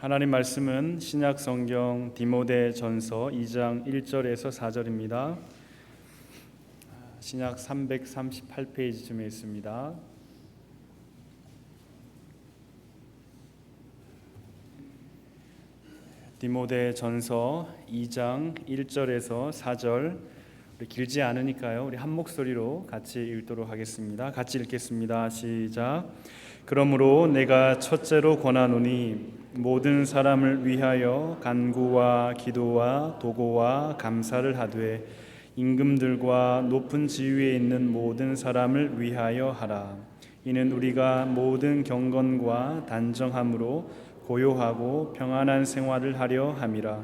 하나님 말씀은 신약 성경 디모데전서 2장 1절에서 4절입니다. 신약 338페이지쯤에 있습니다. 디모데전서 2장 1절에서 4절, 우리 길지 않으니까요. 우리 한 목소리로 같이 읽도록 하겠습니다. 같이 읽겠습니다. 시작. 그러므로 내가 첫째로 권하노니 모든 사람을 위하여 간구와 기도와 도고와 감사를 하되 임금들과 높은 지위에 있는 모든 사람을 위하여 하라. 이는 우리가 모든 경건과 단정함으로 고요하고 평안한 생활을 하려 함이라.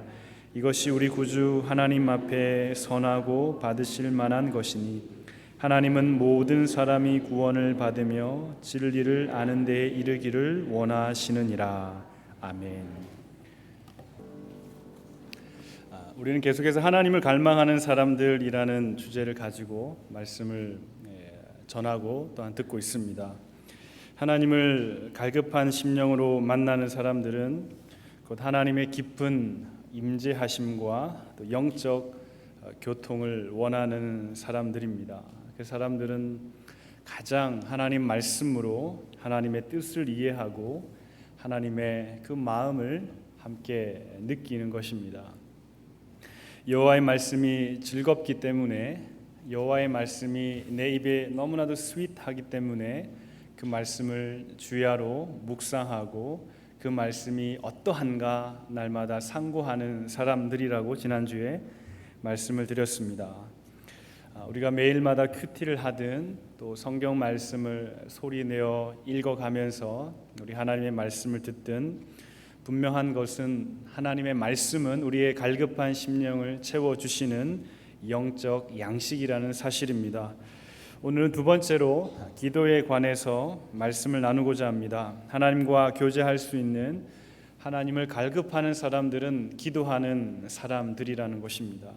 이것이 우리 구주 하나님 앞에 선하고 받으실 만한 것이니 하나님은 모든 사람이 구원을 받으며 진리를 아는 데에 이르기를 원하시느니라. 아멘. 우리는 계속해서 하나님을 갈망하는 사람들이라는 주제를 가지고 말씀을 전하고 또한 듣고 있습니다. 하나님을 갈급한 심령으로 만나는 사람들은 곧 하나님의 깊은 임재하심과 또 영적 교통을 원하는 사람들입니다. 그 사람들은 가장 하나님 말씀으로 하나님의 뜻을 이해하고 하나님의 그 마음을 함께 느끼는 것입니다. 여호와의 말씀이 즐겁기 때문에, 여호와의 말씀이 내 입에 너무나도 스윗하기 때문에 그 말씀을 주야로 묵상하고 그 말씀이 어떠한가 날마다 상고하는 사람들이라고 지난주에 말씀을 드렸습니다. 우리가 매일마다 큐티를 하든 또 성경 말씀을 소리내어 읽어가면서 우리 하나님의 말씀을 듣든 분명한 것은 하나님의 말씀은 우리의 갈급한 심령을 채워주시는 영적 양식이라는 사실입니다. 오늘은 두 번째로 기도에 관해서 말씀을 나누고자 합니다. 하나님과 교제할 수 있는, 하나님을 갈급하는 사람들은 기도하는 사람들이라는 것입니다.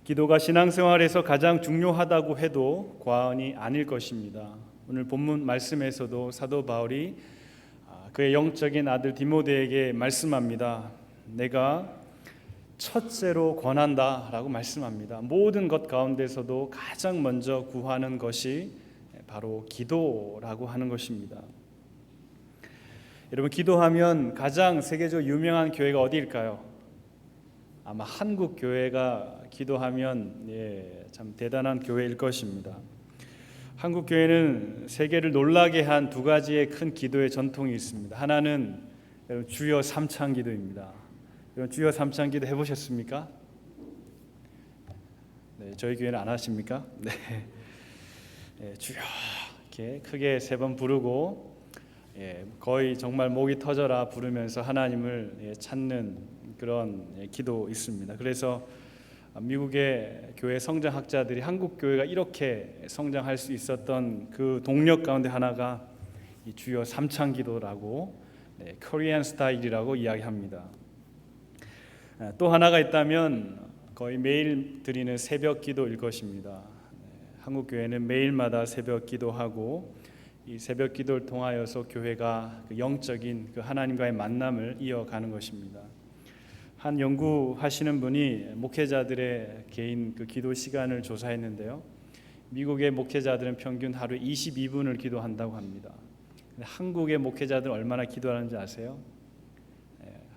기도가 신앙생활에서 가장 중요하다고 해도 과언이 아닐 것입니다. 오늘 본문 말씀에서도 사도 바울이 그의 영적인 아들 디모데에게 말씀합니다. 내가 첫째로 권한다 라고 말씀합니다. 모든 것 가운데서도 가장 먼저 구하는 것이 바로 기도라고 하는 것입니다. 여러분, 기도하면 가장 세계적으로 유명한 교회가 어디일까요? 아마 한국 교회가 기도하면 참 대단한 교회일 것입니다. 한국 교회는 세계를 놀라게 한 두 가지의 큰 기도의 전통이 있습니다. 하나는 주여 삼창 기도입니다. 주여 삼창 기도 해보셨습니까? 네, 저희 교회는 안 하십니까? 네. 주여 이렇게 크게 3번 부르고 거의 정말 목이 터져라 부르면서 하나님을 찾는 그런 기도 있습니다. 그래서 미국의 교회 성장학자들이 한국 교회가 이렇게 성장할 수 있었던 그 동력 가운데 하나가 이 주여 삼창 기도라고, 코리안 스타일이라고 이야기합니다. 또 하나가 있다면 거의 매일 드리는 새벽 기도일 것입니다. 한국 교회는 매일마다 새벽 기도하고 이 새벽 기도를 통하여서 교회가 그 영적인 그 하나님과의 만남을 이어가는 것입니다. 한 연구하시는 분이 목회자들의 개인 그 기도 시간을 조사했는데요. 미국의 목회자들은 평균 하루에 22분을 기도한다고 합니다. 한국의 목회자들 얼마나 기도하는지 아세요?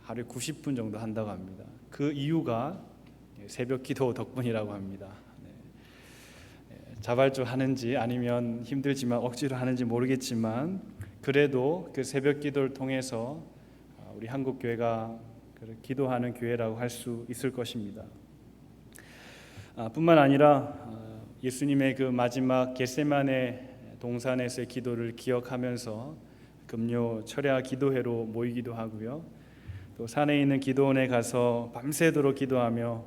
하루에 90분 정도 한다고 합니다. 그 이유가 새벽 기도 덕분이라고 합니다. 자발적으로 하는지 아니면 힘들지만 억지로 하는지 모르겠지만 그래도 그 새벽 기도를 통해서 우리 한국 교회가 기도하는 교회라고 할 수 있을 것입니다. 뿐만 아니라 예수님의 그 마지막 겟세마네 동산에서의 기도를 기억하면서 금요 철야 기도회로 모이기도 하고요. 또 산에 있는 기도원에 가서 밤새도록 기도하며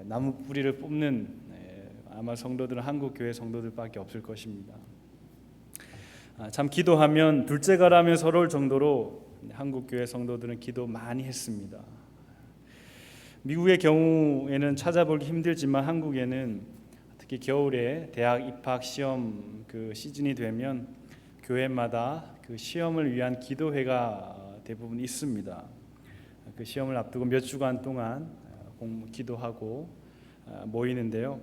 나무 뿌리를 뽑는 아마 성도들은 한국 교회 성도들밖에 없을 것입니다. 참 기도하면 둘째가라면 서러울 정도로 한국 교회 성도들은 기도 많이 했습니다. 미국의 경우에는 찾아보기 힘들지만 한국에는 특히 겨울에 대학 입학 시험 그 시즌이 되면 교회마다 그 시험을 위한 기도회가 대부분 있습니다. 그 시험을 앞두고 몇 주간 동안 기도하고 모이는데요.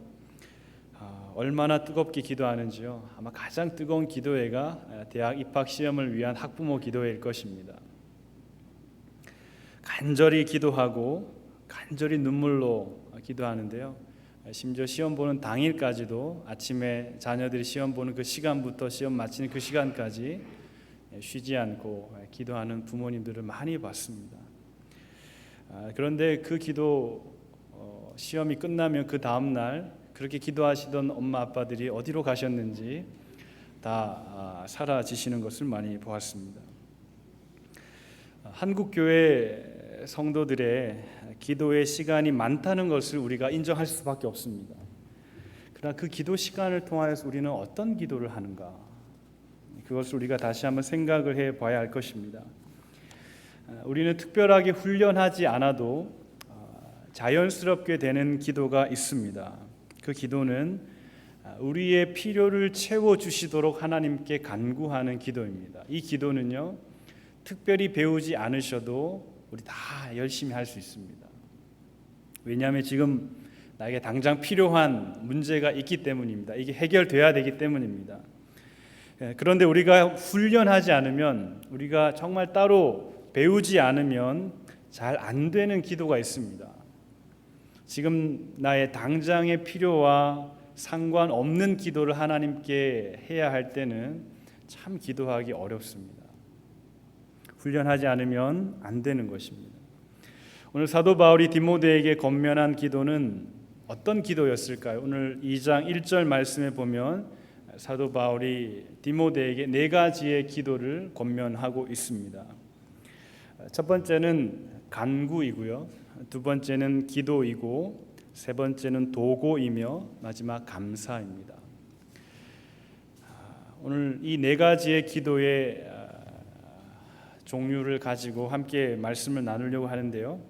얼마나 뜨겁게 기도하는지요. 아마 가장 뜨거운 기도회가 대학 입학 시험을 위한 학부모 기도회일 것입니다. 간절히 기도하고 간절히 눈물로 기도하는데요. 심지어 시험 보는 당일까지도 아침에 자녀들이 시험 보는 그 시간부터 시험 마치는 그 시간까지 쉬지 않고 기도하는 부모님들을 많이 봤습니다. 그런데 그 기도 시험이 끝나면 그 다음 날 그렇게 기도하시던 엄마 아빠들이 어디로 가셨는지 다 사라지시는 것을 많이 보았습니다. 한국 교회 성도들의 기도의 시간이 많다는 것을 우리가 인정할 수밖에 없습니다. 그러나 그 기도 시간을 통하여서 우리는 어떤 기도를 하는가? 그것을 우리가 다시 한번 생각을 해봐야 할 것입니다. 우리는 특별하게 훈련하지 않아도 자연스럽게 되는 기도가 있습니다. 그 기도는 우리의 필요를 채워주시도록 하나님께 간구하는 기도입니다. 이 기도는요, 특별히 배우지 않으셔도 우리 다 열심히 할 수 있습니다. 왜냐하면 지금 나에게 당장 필요한 문제가 있기 때문입니다. 이게 해결돼야 되기 때문입니다. 그런데 우리가 훈련하지 않으면, 우리가 정말 따로 배우지 않으면 잘 안 되는 기도가 있습니다. 지금 나의 당장의 필요와 상관없는 기도를 하나님께 해야 할 때는 참 기도하기 어렵습니다. 훈련하지 않으면 안 되는 것입니다. 오늘 사도 바울이 디모데에게 권면한 기도는 어떤 기도였을까요? 오늘 2장 1절 말씀에 보면 사도 바울이 디모데에게 4가지의 기도를 권면하고 있습니다. 첫 번째는 간구이고요, 두 번째는 기도이고, 세 번째는 도고이며, 마지막 감사입니다. 오늘 이 4가지의 기도의 종류를 가지고 함께 말씀을 나누려고 하는데요.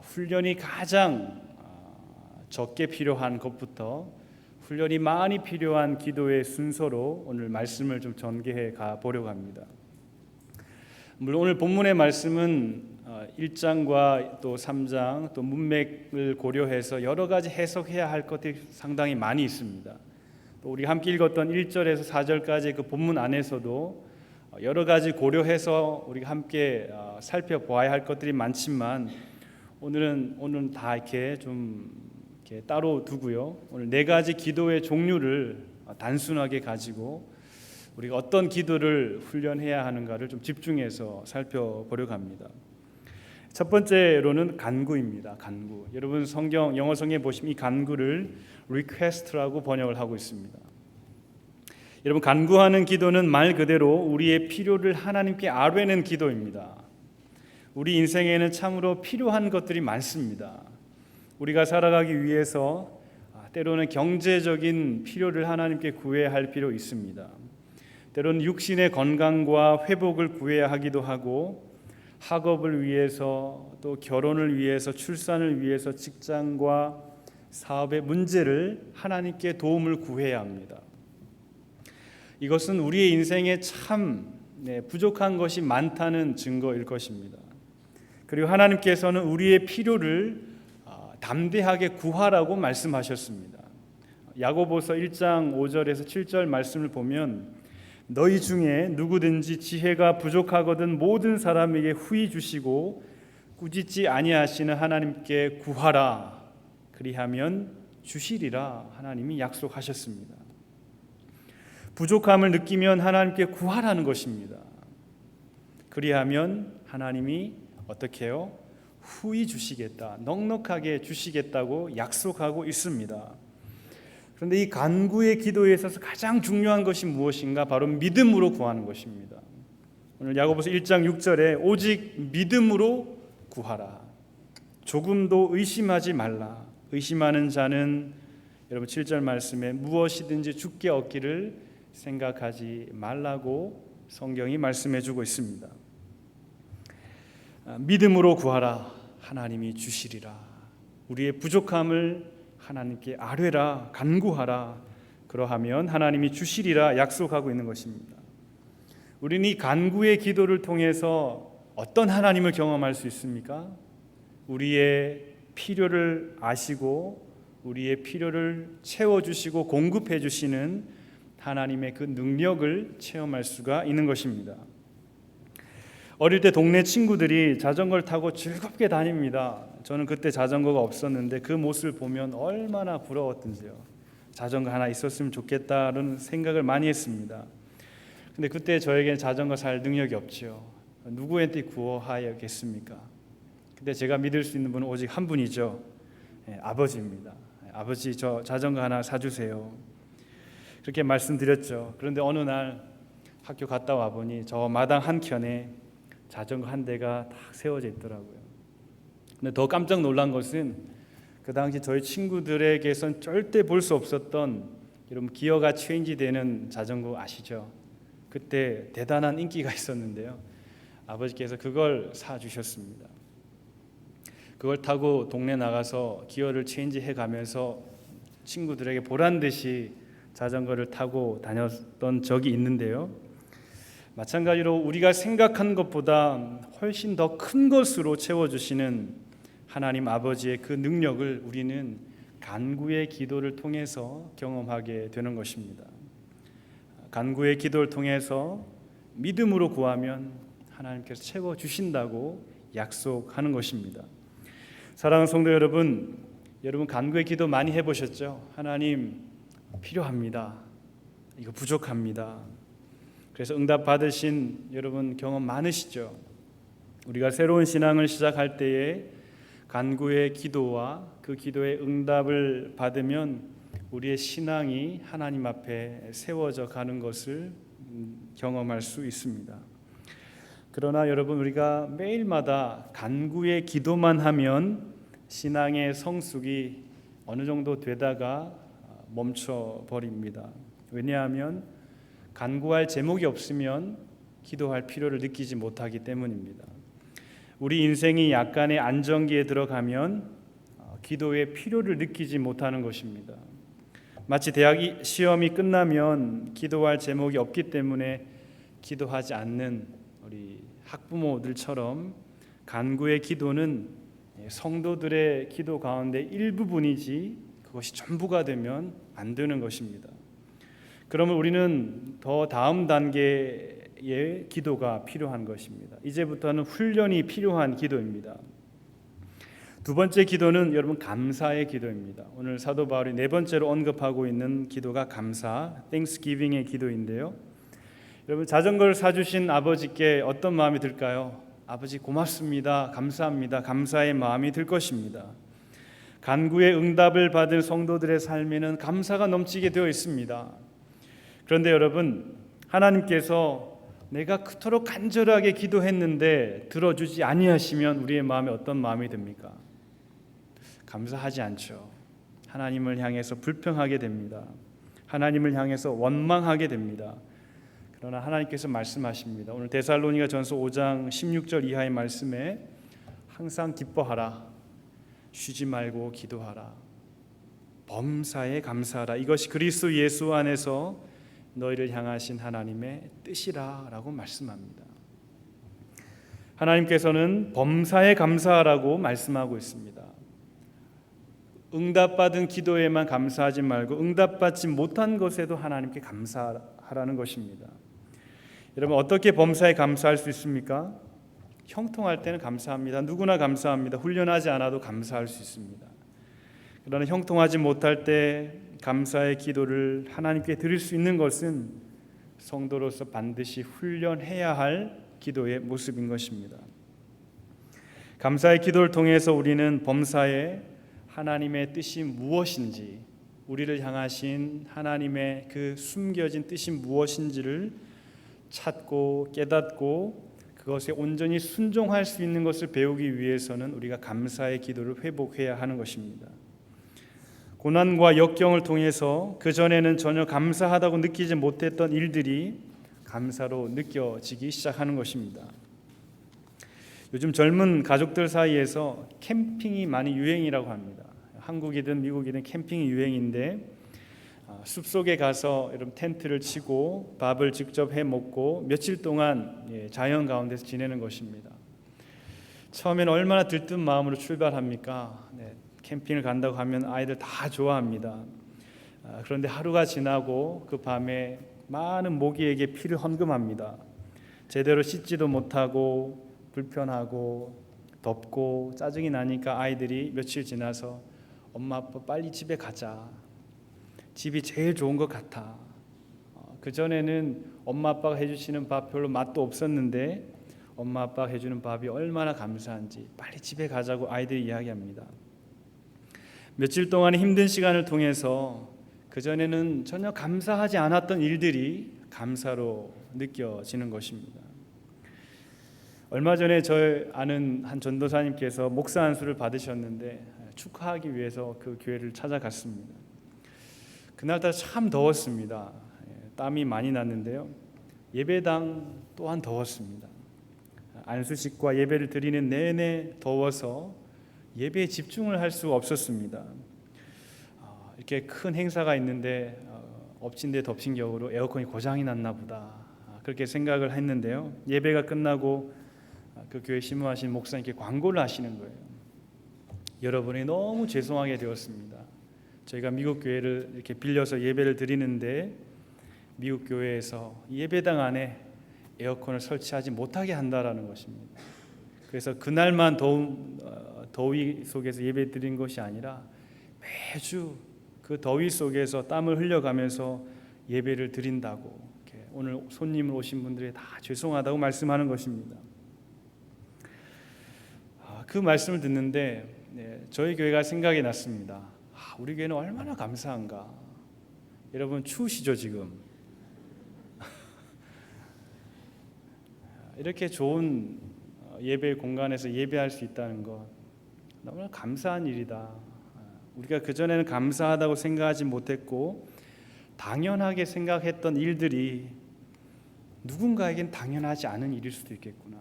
훈련이 가장 적게 필요한 것부터 훈련이 많이 필요한 기도의 순서로 오늘 말씀을 좀 전개해 가 보려고 합니다. 물론 오늘 본문의 말씀은 1장과 또 3장 또 문맥을 고려해서 여러 가지 해석해야 할 것들이 상당히 많이 있습니다. 또 우리 함께 읽었던 1절에서 4절까지 그 본문 안에서도 여러 가지 고려해서 우리가 함께 살펴보아야 할 것들이 많지만 오늘은 다 이렇게 좀 이렇게 따로 두고요. 오늘 4가지 기도의 종류를 단순하게 가지고 우리가 어떤 기도를 훈련해야 하는가를 좀 집중해서 살펴보려고 합니다. 첫 번째로는 간구입니다. 간구. 여러분 성경 영어 성경에 보시면 이 간구를 request라고 번역을 하고 있습니다. 여러분, 간구하는 기도는 말 그대로 우리의 필요를 하나님께 아뢰는 기도입니다. 우리 인생에는 참으로 필요한 것들이 많습니다. 우리가 살아가기 위해서 때로는 경제적인 필요를 하나님께 구해야 할 필요 있습니다. 때로는 육신의 건강과 회복을 구해야 하기도 하고, 학업을 위해서, 또 결혼을 위해서, 출산을 위해서 직장과 사업의 문제를 하나님께 도움을 구해야 합니다. 이것은 우리의 인생에 참 부족한 것이 많다는 증거일 것입니다. 그리고 하나님께서는 우리의 필요를 담대하게 구하라고 말씀하셨습니다. 야고보서 1장 5절에서 7절 말씀을 보면 너희 중에 누구든지 지혜가 부족하거든 모든 사람에게 후히 주시고 꾸짖지 아니하시는 하나님께 구하라. 그리하면 주시리라. 하나님이 약속하셨습니다. 부족함을 느끼면 하나님께 구하라는 것입니다. 그리하면 하나님이 어떻게 해요? 후히 주시겠다, 넉넉하게 주시겠다고 약속하고 있습니다. 그런데 이 간구의 기도에 있어서 가장 중요한 것이 무엇인가? 바로 믿음으로 구하는 것입니다. 오늘 야고보서 1장 6절에 오직 믿음으로 구하라. 조금도 의심하지 말라. 의심하는 자는 여러분 7절 말씀에 무엇이든지 주께 얻기를 생각하지 말라고 성경이 말씀해 주고 있습니다. 믿음으로 구하라. 하나님이 주시리라. 우리의 부족함을 하나님께 아뢰라, 간구하라. 그러하면 하나님이 주시리라 약속하고 있는 것입니다. 우리는 이 간구의 기도를 통해서 어떤 하나님을 경험할 수 있습니까? 우리의 필요를 아시고 우리의 필요를 채워주시고 공급해 주시는 하나님의 그 능력을 체험할 수가 있는 것입니다. 어릴 때 동네 친구들이 자전거를 타고 즐겁게 다닙니다. 저는 그때 자전거가 없었는데 그 모습을 보면 얼마나 부러웠던지요. 자전거 하나 있었으면 좋겠다는 생각을 많이 했습니다. 근데 그때 저에게는 자전거 살 능력이 없죠. 누구한테 구하야겠습니까? 근데 제가 믿을 수 있는 분은 오직 한 분이죠. 아버지입니다. 아버지, 저 자전거 하나 사주세요. 그렇게 말씀드렸죠. 그런데 어느 날 학교 갔다 와 보니 저 마당 한켠에 자전거 한 대가 딱 세워져 있더라고요. 근데 더 깜짝 놀란 것은 그 당시 저희 친구들에게선 절대 볼 수 없었던 여러분 기어가 체인지되는 자전거 아시죠? 그때 대단한 인기가 있었는데요. 아버지께서 그걸 사주셨습니다. 그걸 타고 동네 나가서 기어를 체인지해 가면서 친구들에게 보란듯이 자전거를 타고 다녔던 적이 있는데요. 마찬가지로 우리가 생각한 것보다 훨씬 더 큰 것으로 채워주시는 하나님 아버지의 그 능력을 우리는 간구의 기도를 통해서 경험하게 되는 것입니다. 간구의 기도를 통해서 믿음으로 구하면 하나님께서 채워주신다고 약속하는 것입니다. 사랑하는 성도 여러분, 여러분 간구의 기도 많이 해보셨죠? 하나님 필요합니다. 이거 부족합니다. 그래서 응답 받으신 여러분 경험 많으시죠? 우리가 새로운 신앙을 시작할 때에 간구의 기도와 그 기도의 응답을 받으면 우리의 신앙이 하나님 앞에 세워져 가는 것을 경험할 수 있습니다. 그러나 여러분 우리가 매일마다 간구의 기도만 하면 신앙의 성숙이 어느 정도 되다가 멈춰 버립니다. 왜냐하면 간구할 제목이 없으면 기도할 필요를 느끼지 못하기 때문입니다. 우리 인생이 약간의 안정기에 들어가면 기도의 필요를 느끼지 못하는 것입니다. 마치 대학 시험이 끝나면 기도할 제목이 없기 때문에 기도하지 않는 우리 학부모들처럼 간구의 기도는 성도들의 기도 가운데 일부분이지 그것이 전부가 되면 안 되는 것입니다. 그러면 우리는 더 다음 단계의 기도가 필요한 것입니다. 이제부터는 훈련이 필요한 기도입니다. 두 번째 기도는 여러분 감사의 기도입니다. 오늘 사도 바울이 네 번째로 언급하고 있는 기도가 감사, Thanksgiving의 기도인데요. 여러분 자전거를 사주신 아버지께 어떤 마음이 들까요? 아버지 고맙습니다, 감사합니다, 감사의 마음이 들 것입니다. 간구의 응답을 받은 성도들의 삶에는 감사가 넘치게 되어 있습니다. 그런데 여러분 하나님께서 내가 그토록 간절하게 기도했는데 들어주지 아니하시면 우리의 마음에 어떤 마음이 듭니까? 감사하지 않죠. 하나님을 향해서 불평하게 됩니다. 하나님을 향해서 원망하게 됩니다. 그러나 하나님께서 말씀하십니다. 오늘 데살로니가 전서 5장 16절 이하의 말씀에 항상 기뻐하라, 쉬지 말고 기도하라, 범사에 감사하라, 이것이 그리스도 예수 안에서 너희를 향하신 하나님의 뜻이라 라고 말씀합니다. 하나님께서는 범사에 감사하라고 말씀하고 있습니다. 응답받은 기도에만 감사하지 말고 응답받지 못한 것에도 하나님께 감사하라는 것입니다. 여러분 어떻게 범사에 감사할 수 있습니까? 형통할 때는 감사합니다. 누구나 감사합니다. 훈련하지 않아도 감사할 수 있습니다. 그러나 형통하지 못할 때 감사의 기도를 하나님께 드릴 수 있는 것은 성도로서 반드시 훈련해야 할 기도의 모습인 것입니다. 감사의 기도를 통해서 우리는 범사에 하나님의 뜻이 무엇인지, 우리를 향하신 하나님의 그 숨겨진 뜻이 무엇인지를 찾고 깨닫고 그것에 온전히 순종할 수 있는 것을 배우기 위해서는 우리가 감사의 기도를 회복해야 하는 것입니다. 고난과 역경을 통해서 그전에는 전혀 감사하다고 느끼지 못했던 일들이 감사로 느껴지기 시작하는 것입니다. 요즘 젊은 가족들 사이에서 캠핑이 많이 유행이라고 합니다. 한국이든 미국이든 캠핑이 유행인데 숲속에 가서 여러분 텐트를 치고 밥을 직접 해 먹고 며칠 동안 자연 가운데서 지내는 것입니다. 처음에는 얼마나 들뜬 마음으로 출발합니까? 캠핑을 간다고 하면 아이들 다 좋아합니다. 그런데 하루가 지나고 그 밤에 많은 모기에게 피를 헌금합니다. 제대로 씻지도 못하고 불편하고 덥고 짜증이 나니까 아이들이 며칠 지나서 엄마 아빠 빨리 집에 가자. 집이 제일 좋은 것 같아. 그전에는 엄마 아빠가 해주시는 밥 별로 맛도 없었는데 엄마 아빠가 해주는 밥이 얼마나 감사한지 빨리 집에 가자고 아이들이 이야기합니다. 며칠 동안의 힘든 시간을 통해서 그전에는 전혀 감사하지 않았던 일들이 감사로 느껴지는 것입니다. 얼마 전에 저 아는 한 전도사님께서 목사 안수를 받으셨는데 축하하기 위해서 그 교회를 찾아갔습니다. 그날따라 참 더웠습니다. 땀이 많이 났는데요. 예배당 또한 더웠습니다. 안수식과 예배를 드리는 내내 더워서 예배에 집중을 할 수 없었습니다. 이렇게 큰 행사가 있는데 엎친 데 덮친 격으로 에어컨이 고장이 났나 보다 그렇게 생각을 했는데요. 예배가 끝나고 그 교회 심무하신 목사님께 광고를 하시는 거예요. 여러분이 너무 죄송하게 되었습니다. 저희가 미국 교회를 이렇게 빌려서 예배를 드리는데 미국 교회에서 예배당 안에 에어컨을 설치하지 못하게 한다라는 것입니다. 그래서 그날만 더위 속에서 예배 드린 것이 아니라 매주 그 더위 속에서 땀을 흘려가면서 예배를 드린다고 이렇게 오늘 손님으로 오신 분들이 다 죄송하다고 말씀하는 것입니다. 그 말씀을 듣는데 저희 교회가 생각이 났습니다. 우리 교회는 얼마나 감사한가. 여러분 추우시죠 지금? 이렇게 좋은 예배 공간에서 예배할 수 있다는 것 너무나 감사한 일이다. 우리가 그전에는 감사하다고 생각하지 못했고 당연하게 생각했던 일들이 누군가에겐 당연하지 않은 일일 수도 있겠구나.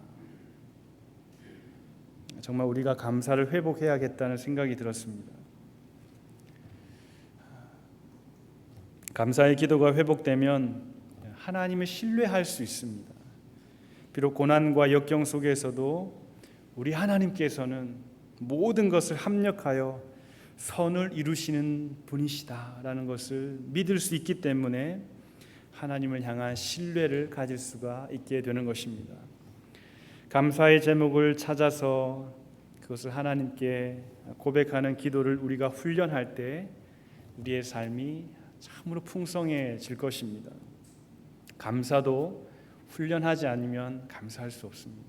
정말 우리가 감사를 회복해야겠다는 생각이 들었습니다. 감사의 기도가 회복되면 하나님을 신뢰할 수 있습니다. 비록 고난과 역경 속에서도 우리 하나님께서는 모든 것을 합력하여 선을 이루시는 분이시다라는 것을 믿을 수 있기 때문에 하나님을 향한 신뢰를 가질 수가 있게 되는 것입니다. 감사의 제목을 찾아서 그것을 하나님께 고백하는 기도를 우리가 훈련할 때 우리의 삶이 참으로 풍성해질 것입니다. 감사도 훈련하지 않으면 감사할 수 없습니다.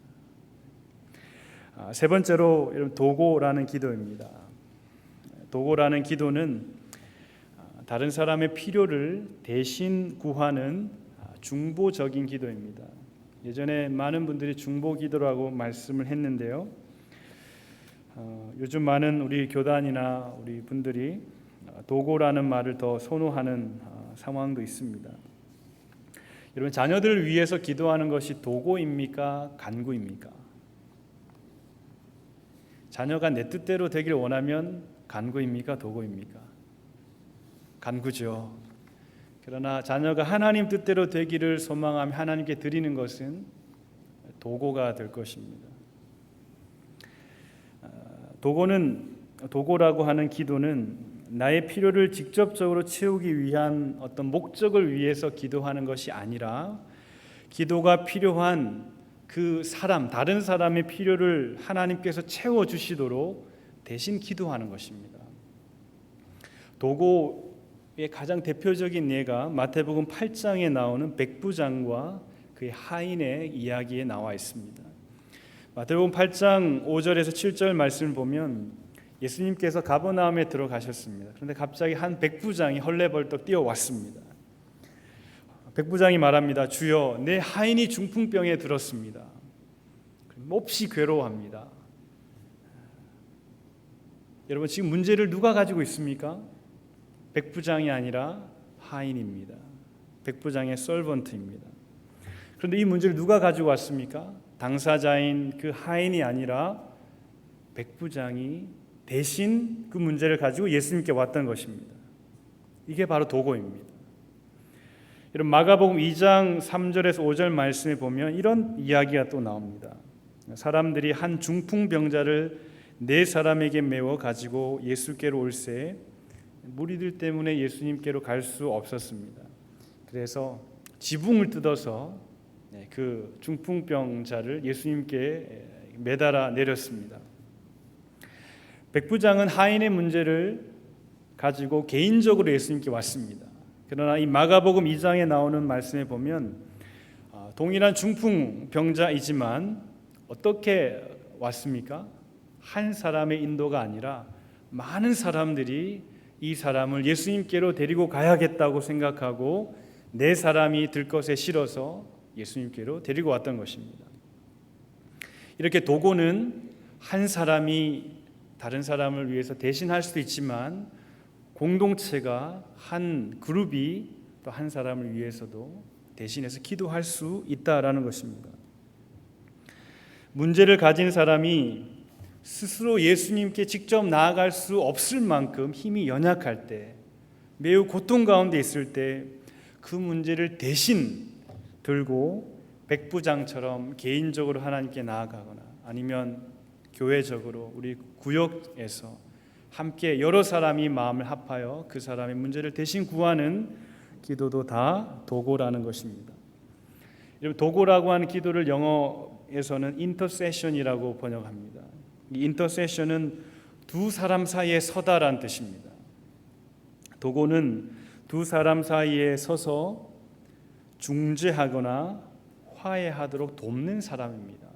세 번째로 여러분 도고라는 기도입니다. 도고라는 기도는 다른 사람의 필요를 대신 구하는 중보적인 기도입니다. 예전에 많은 분들이 중보 기도라고 말씀을 했는데요. 요즘 많은 우리 교단이나 우리 분들이 도고라는 말을 더 선호하는 상황도 있습니다. 여러분 자녀들을 위해서 기도하는 것이 도고입니까? 간구입니까? 자녀가 내 뜻대로 되길 원하면 간구입니까? 도고입니까? 간구죠. 그러나 자녀가 하나님 뜻대로 되기를 소망하며 하나님께 드리는 것은 도고가 될 것입니다. 도고라고 하는 기도는 나의 필요를 직접적으로 채우기 위한 어떤 목적을 위해서 기도하는 것이 아니라 기도가 필요한 그 사람, 다른 사람의 필요를 하나님께서 채워주시도록 대신 기도하는 것입니다. 도고의 가장 대표적인 예가 마태복음 8장에 나오는 백부장과 그의 하인의 이야기에 나와 있습니다. 마태복음 8장 5절에서 7절 말씀을 보면 예수님께서 가버나움에 들어가셨습니다. 그런데 갑자기 한 백부장이 헐레벌떡 뛰어왔습니다. 백부장이 말합니다. 주여, 내 하인이 중풍병에 들었습니다. 몹시 괴로워합니다. 여러분 지금 문제를 누가 가지고 있습니까? 백부장이 아니라 하인입니다. 백부장의 서번트입니다. 그런데 이 문제를 누가 가지고 왔습니까? 당사자인 그 하인이 아니라 백부장이 대신 그 문제를 가지고 예수님께 왔던 것입니다. 이게 바로 도고입니다. 여러분, 마가복음 2장 3절에서 5절 말씀에 보면 이런 이야기가 또 나옵니다. 사람들이 한 중풍병자를 4사람에게 메워 가지고 예수께로 올세 무리들 때문에 예수님께로 갈 수 없었습니다. 그래서 지붕을 뜯어서 그 중풍병자를 예수님께 매달아 내렸습니다. 백부장은 하인의 문제를 가지고 개인적으로 예수님께 왔습니다. 그러나 이 마가복음 2장에 나오는 말씀에 보면 동일한 중풍병자이지만 어떻게 왔습니까? 한 사람의 인도가 아니라 많은 사람들이 이 사람을 예수님께로 데리고 가야겠다고 생각하고 4사람이 들것에 실어서 예수님께로 데리고 왔던 것입니다. 이렇게 도고는 한 사람이 다른 사람을 위해서 대신할 수도 있지만 공동체가 한 그룹이 또 한 사람을 위해서도 대신해서 기도할 수 있다라는 것입니다. 문제를 가진 사람이 스스로 예수님께 직접 나아갈 수 없을 만큼 힘이 연약할 때, 매우 고통 가운데 있을 때 그 문제를 대신 들고 백부장처럼 개인적으로 하나님께 나아가거나 아니면 교회적으로 우리 구역에서 함께 여러 사람이 마음을 합하여 그 사람의 문제를 대신 구하는 기도도 다 도고라는 것입니다. 도고라고 하는 기도를 영어에서는 intercession이라고 번역합니다. 이 intercession은 두 사람 사이에 서다라는 뜻입니다. 도고는 두 사람 사이에 서서 중재하거나 화해하도록 돕는 사람입니다.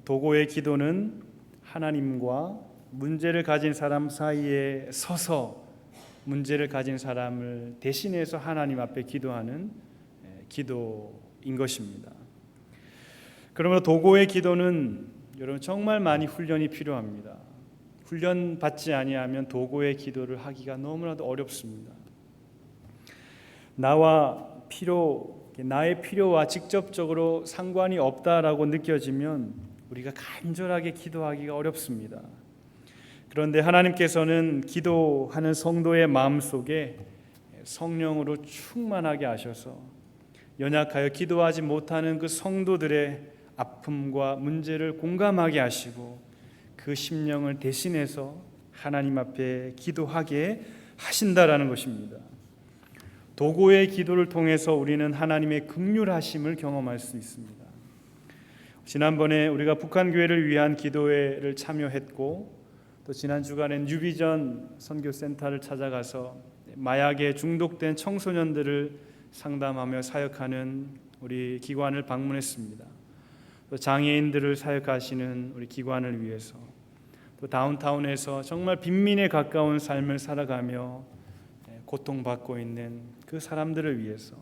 도고의 기도는 하나님과 문제를 가진 사람 사이에 서서 문제를 가진 사람을 대신해서 하나님 앞에 기도하는 기도인 것입니다. 그러므로 도고의 기도는 여러분 정말 많이 훈련이 필요합니다. 훈련 받지 아니하면 도고의 기도를 하기가 너무나도 어렵습니다. 나의 필요와 직접적으로 상관이 없다라고 느껴지면 우리가 간절하게 기도하기가 어렵습니다. 그런데 하나님께서는 기도하는 성도의 마음속에 성령으로 충만하게 하셔서 연약하여 기도하지 못하는 그 성도들의 아픔과 문제를 공감하게 하시고 그 심령을 대신해서 하나님 앞에 기도하게 하신다라는 것입니다. 도고의 기도를 통해서 우리는 하나님의 긍휼하심을 경험할 수 있습니다. 지난번에 우리가 북한 교회를 위한 기도회를 참여했고 또 지난 주간엔 뉴비전 선교센터를 찾아가서 마약에 중독된 청소년들을 상담하며 사역하는 우리 기관을 방문했습니다. 또 장애인들을 사역하시는 우리 기관을 위해서 또 다운타운에서 정말 빈민에 가까운 삶을 살아가며 고통받고 있는 그 사람들을 위해서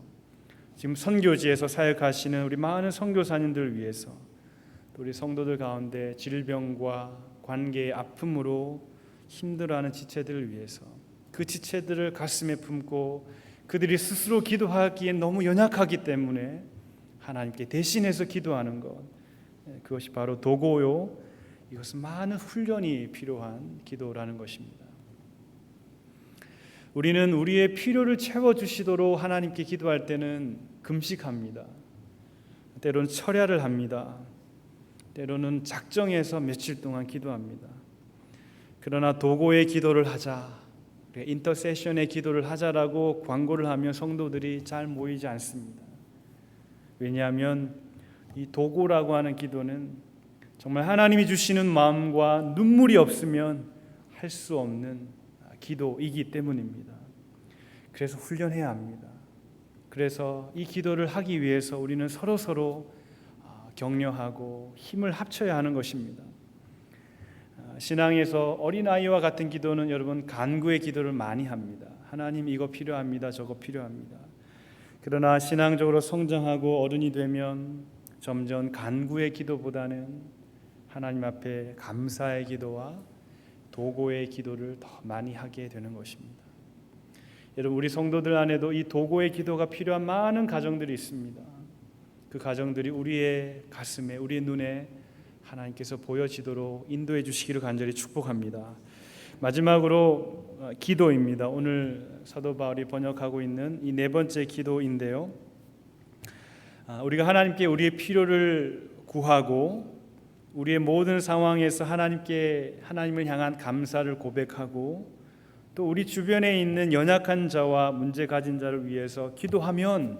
지금 선교지에서 사역하시는 우리 많은 선교사님들을 위해서 또 우리 성도들 가운데 질병과 관계의 아픔으로 힘들어하는 지체들을 위해서 그 지체들을 가슴에 품고 그들이 스스로 기도하기에 너무 연약하기 때문에 하나님께 대신해서 기도하는 것, 그것이 바로 도고요. 이것은 많은 훈련이 필요한 기도라는 것입니다. 우리는 우리의 필요를 채워주시도록 하나님께 기도할 때는 금식합니다. 때로는 철야를 합니다. 때로는 작정해서 며칠 동안 기도합니다. 그러나 도고의 기도를 하자, 인터세션의 기도를 하자라고 광고를 하면 성도들이 잘 모이지 않습니다. 왜냐하면 이 도고라고 하는 기도는 정말 하나님이 주시는 마음과 눈물이 없으면 할 수 없는 기도이기 때문입니다. 그래서 훈련해야 합니다. 그래서 이 기도를 하기 위해서 우리는 서로 격려하고 힘을 합쳐야 하는 것입니다. 신앙에서 어린아이와 같은 기도는 여러분 간구의 기도를 많이 합니다. 하나님 이거 필요합니다. 저거 필요합니다. 그러나 신앙적으로 성장하고 어른이 되면 점점 간구의 기도보다는 하나님 앞에 감사의 기도와 도고의 기도를 더 많이 하게 되는 것입니다. 여러분 우리 성도들 안에도 이 도고의 기도가 필요한 많은 가정들이 있습니다. 그 가정들이 우리의 가슴에 우리의 눈에 하나님께서 보여지도록 인도해 주시기를 간절히 축복합니다. 마지막으로 기도입니다. 오늘 사도 바울이 번역하고 있는 이 네 번째 기도인데요. 우리가 하나님께 우리의 필요를 구하고 우리의 모든 상황에서 하나님을 향한 감사를 고백하고 또 우리 주변에 있는 연약한 자와 문제 가진 자를 위해서 기도하면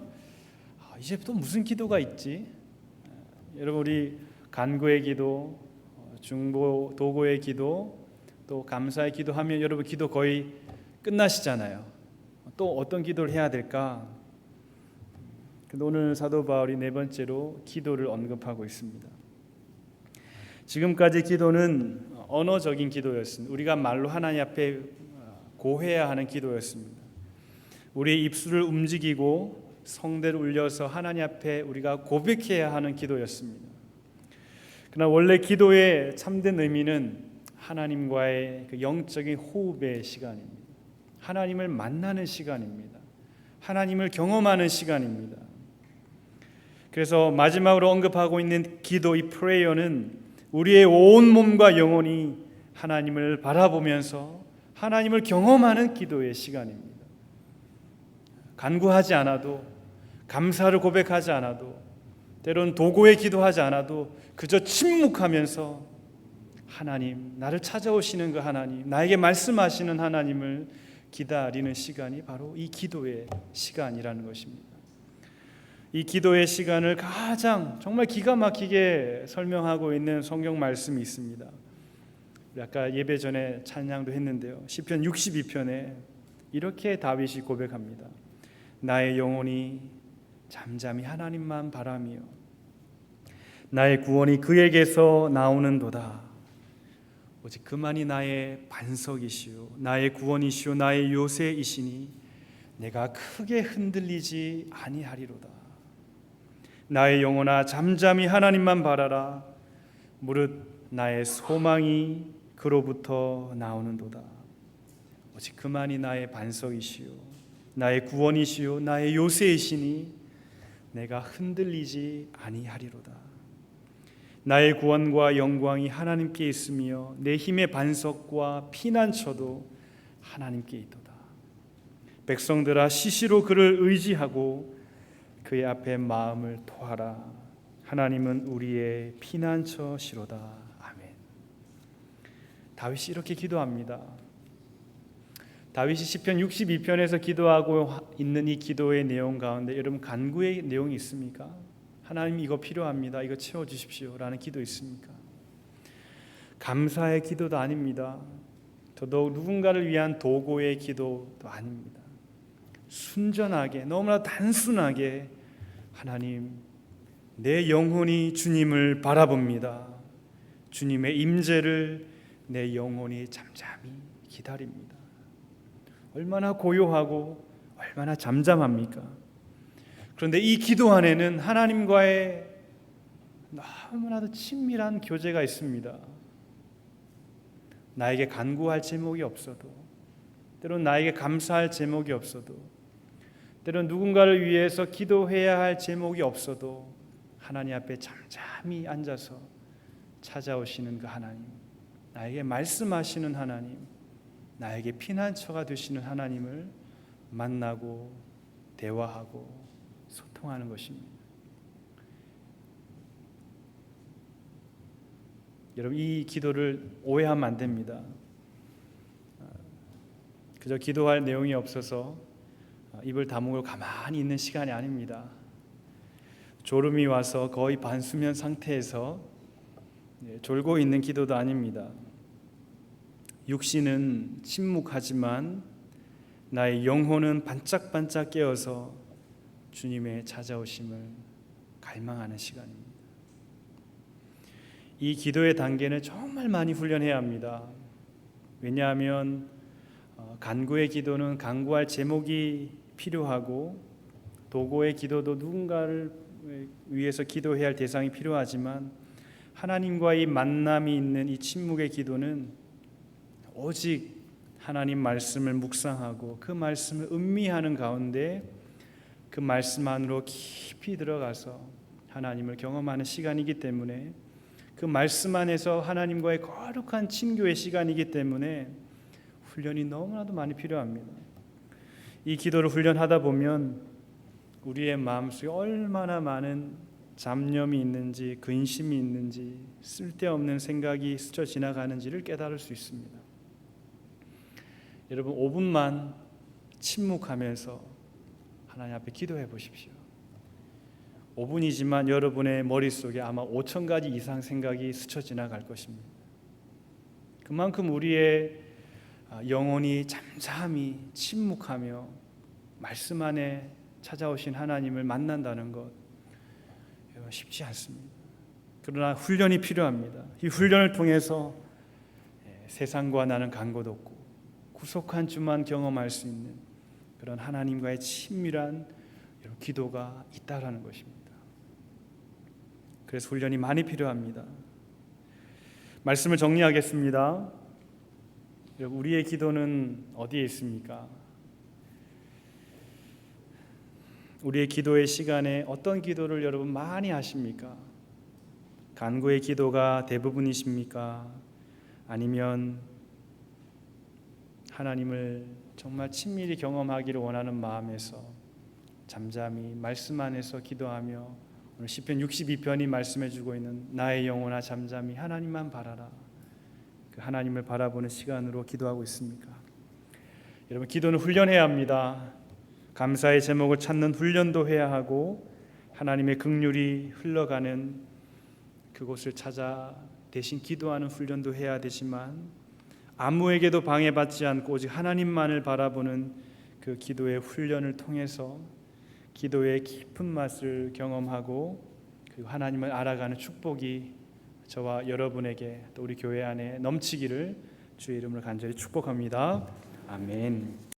이제 또 무슨 기도가 있지? 여러분, 우리 간구의 기도, 중보 도고의 기도, 또 감사의 기도하면 여러분 기도 거의 끝나시잖아요. 또 어떤 기도를 해야 될까? 근데 오늘 사도 바울이 네 번째로 기도를 언급하고 있습니다. 지금까지 기도는 언어적인 기도였습니다. 우리가 말로 하나님 앞에 고해야 하는 기도였습니다. 우리의 입술을 움직이고 성대를 울려서 하나님 앞에 우리가 고백해야 하는 기도였습니다. 그러나 원래 기도의 참된 의미는 하나님과의 그 영적인 호흡의 시간입니다. 하나님을 만나는 시간입니다. 하나님을 경험하는 시간입니다. 그래서 마지막으로 언급하고 있는 기도, 이 프레이어는 우리의 온 몸과 영혼이 하나님을 바라보면서 하나님을 경험하는 기도의 시간입니다. 간구하지 않아도, 감사를 고백하지 않아도, 때론 도구에 기도하지 않아도 그저 침묵하면서 하나님, 나를 찾아오시는 그 하나님, 나에게 말씀하시는 하나님을 기다리는 시간이 바로 이 기도의 시간이라는 것입니다. 이 기도의 시간을 가장 정말 기가 막히게 설명하고 있는 성경 말씀이 있습니다. 아까 예배 전에 찬양도 했는데요. 시편 62편에 이렇게 다윗이 고백합니다. 나의 영혼이 잠잠히 하나님만 바라며 나의 구원이 그에게서 나오는도다. 오직 그만이 나의 반석이시오 나의 구원이시오 나의 요새이시니 내가 크게 흔들리지 아니하리로다. 나의 영혼아 잠잠히 하나님만 바라라. 무릇 나의 소망이 그로부터 나오는도다. 오직 그만이 나의 반석이시오 나의 구원이시오 나의 요새이시니 내가 흔들리지 아니하리로다. 나의 구원과 영광이 하나님께 있으며 내 힘의 반석과 피난처도 하나님께 있도다. 백성들아 시시로 그를 의지하고 그의 앞에 마음을 토하라. 하나님은 우리의 피난처시로다. 아멘. 다윗이 이렇게 기도합니다. 다윗이 시편 62편에서 기도하고 있는 이 기도의 내용 가운데 여러분 간구의 내용이 있습니까? 하나님 이거 필요합니다. 이거 채워주십시오 라는 기도 있습니까? 감사의 기도도 아닙니다. 더더욱 누군가를 위한 도구의 기도도 아닙니다. 순전하게 너무나 단순하게 하나님 내 영혼이 주님을 바라봅니다. 주님의 임재를 내 영혼이 잠잠히 기다립니다. 얼마나 고요하고 얼마나 잠잠합니까? 그런데 이 기도 안에는 하나님과의 너무나도 친밀한 교제가 있습니다. 나에게 간구할 제목이 없어도, 때론 나에게 감사할 제목이 없어도, 때론 누군가를 위해서 기도해야 할 제목이 없어도 하나님 앞에 잠잠히 앉아서 찾아오시는 그 하나님, 나에게 말씀하시는 하나님, 나에게 피난처가 되시는 하나님을 만나고 대화하고 소통하는 것입니다. 여러분 이 기도를 오해하면 안 됩니다. 그저 기도할 내용이 없어서 입을 다물고 가만히 있는 시간이 아닙니다. 졸음이 와서 거의 반수면 상태에서 졸고 있는 기도도 아닙니다. 육신은 침묵하지만 나의 영혼은 반짝반짝 깨어서 주님의 찾아오심을 갈망하는 시간입니다. 이 기도의 단계는 정말 많이 훈련해야 합니다. 왜냐하면 간구의 기도는 간구할 제목이 필요하고 도구의 기도도 누군가를 위해서 기도해야 할 대상이 필요하지만 하나님과의 만남이 있는 이 침묵의 기도는 오직 하나님 말씀을 묵상하고 그 말씀을 음미하는 가운데 그 말씀 안으로 깊이 들어가서 하나님을 경험하는 시간이기 때문에 그 말씀 안에서 하나님과의 거룩한 친교의 시간이기 때문에 훈련이 너무나도 많이 필요합니다. 이 기도를 훈련하다 보면 우리의 마음속에 얼마나 많은 잡념이 있는지, 근심이 있는지, 쓸데없는 생각이 스쳐 지나가는지를 깨달을 수 있습니다. 여러분 5분만 침묵하면서 하나님 앞에 기도해 보십시오. 5분이지만 여러분의 머릿속에 아마 5천 가지 이상 생각이 스쳐 지나갈 것입니다. 그만큼 우리의 영혼이 잠잠히 침묵하며 말씀 안에 찾아오신 하나님을 만난다는 것 쉽지 않습니다. 그러나 훈련이 필요합니다. 이 훈련을 통해서 세상과 나는 간 곳 없고 구속한 주만 경험할 수 있는 그런 하나님과의 친밀한 기도가 있다라는 것입니다. 그래서 훈련이 많이 필요합니다. 말씀을 정리하겠습니다. 우리의 기도는 어디에 있습니까? 우리의 기도의 시간에 어떤 기도를 여러분 많이 하십니까? 간구의 기도가 대부분이십니까? 아니면 하나님을 정말 친밀히 경험하기를 원하는 마음에서 잠잠히 말씀 안에서 기도하며 오늘 시편 62편이 말씀해주고 있는 나의 영혼아 잠잠히 하나님만 바라라, 그 하나님을 바라보는 시간으로 기도하고 있습니까? 여러분 기도는 훈련해야 합니다. 감사의 제목을 찾는 훈련도 해야 하고 하나님의 긍휼이 흘러가는 그곳을 찾아 대신 기도하는 훈련도 해야 되지만 아무에게도 방해받지 않고 오직 하나님만을 바라보는 그 기도의 훈련을 통해서 기도의 깊은 맛을 경험하고 그 하나님을 알아가는 축복이 저와 여러분에게 또 우리 교회 안에 넘치기를 주의 이름으로 간절히 축복합니다. 아멘.